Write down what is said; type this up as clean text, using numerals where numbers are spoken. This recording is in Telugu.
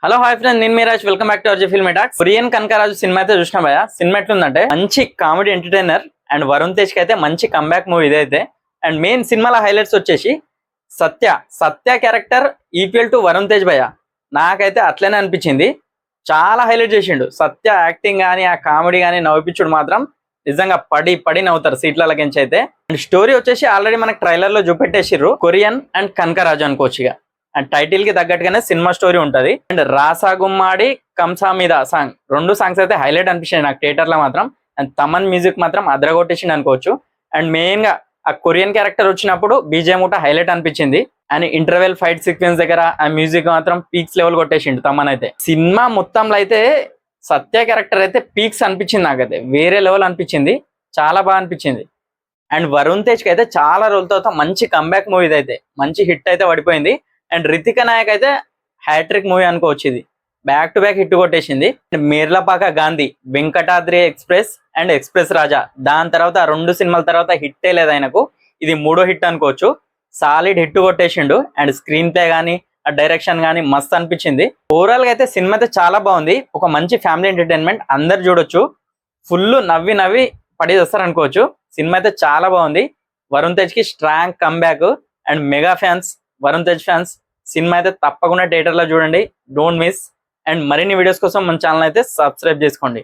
హలో హాయ్ ఫ్రెండ్, నేను మీరాజ్. వెల్కమ్ బ్యాక్ టు అర్జీ ఫిల్మ్ టాక్స్. కొరియన్ కనకరాజు సినిమా అయితే చూసినా భయ. సినిమా ఎట్లుందంటే మంచి comedy entertainer and Varun Tej కి అయితే మంచి కంబ్యాక్ మూవీ ఇదైతే. అండ్ మెయిన్ సినిమాల హైలైట్స్ వచ్చేసి Satya character equal to Varun Tej భయ. నాకైతే అట్లనే అనిపించింది. చాలా హైలైట్ చేసిండు సత్య. యాక్టింగ్ కానీ ఆ కామెడీ కానీ నవ్విపించుడు మాత్రం నిజంగా పడి నవ్వుతారు సీట్లకించి అయితే. అండ్ స్టోరీ వచ్చేసి ఆల్రెడీ మనకి ట్రైలర్ లో చూపెట్టేసిర్రు. కొరియన్ అండ్ కనకరాజు అనుకోవచ్చు ఇక. అండ్ టైటిల్ కి తగ్గట్టుగానే సినిమా స్టోరీ ఉంటది. అండ్ రాసా గుమ్మాడి కంసా మీద సాంగ్, రెండు సాంగ్స్ అయితే హైలైట్ అనిపించాయి నాకు థియేటర్ లో మాత్రం. అండ్ తమన్ మ్యూజిక్ మాత్రం అదరగొట్టేసింది అనుకోవచ్చు. అండ్ మెయిన్ గా ఆ కొరియన్ క్యారెక్టర్ వచ్చినప్పుడు బీజేఎం కూడా హైలైట్ అనిపించింది. అండ్ ఇంటర్వెల్ ఫైట్ సీక్వెన్స్ దగ్గర ఆ మ్యూజిక్ మాత్రం పీక్స్ లెవెల్ కొట్టేసిండు తమన్ అయితే. సినిమా మొత్తంలో అయితే సత్య క్యారెక్టర్ అయితే పీక్స్ అనిపించింది నాకైతే. వేరే లెవెల్ అనిపించింది, చాలా బాగా అనిపించింది. అండ్ వరుణ్ తేజ్ కి అయితే చాలా రోజుల తర్వాత మంచి కంబ్యాక్ మూవీ అయితే, మంచి హిట్ అయితే పడిపోయింది. అండ్ రితిక నాయక్ అయితే హ్యాట్రిక్ మూవీ అనుకోవచ్చు. ఇది బ్యాక్ టు బ్యాక్ హిట్ కొట్టేసింది. Merlapaka Gandhi, Venkatadri express and express Raja, దాని తర్వాత రెండు సినిమాల తర్వాత హిట్టే లేదు ఆయనకు. ఇది మూడో హిట్ అనుకోవచ్చు. సాలిడ్ హిట్ కొట్టేసిండు. అండ్ స్క్రీన్ ప్లే కానీ ఆ డైరెక్షన్ కానీ మస్త్ అనిపించింది. ఓవరాల్ గా అయితే సినిమా అయితే చాలా బాగుంది. ఒక మంచి ఫ్యామిలీ ఎంటర్టైన్మెంట్, అందరు చూడొచ్చు. ఫుల్ నవ్వి పడి వస్తారు అనుకోవచ్చు. సినిమా అయితే చాలా బాగుంది. వరుణ్ తేజ్ కి strong comeback. And mega fans, Varun Tej fans cinema అయితే తప్పకుండా థియేటర్ లో చూడండి. Don't miss. అండ్ మరిన్ని వీడియోస్ కోసం మన ఛానల్ అయితే సబ్స్క్రైబ్ చేసుకోండి.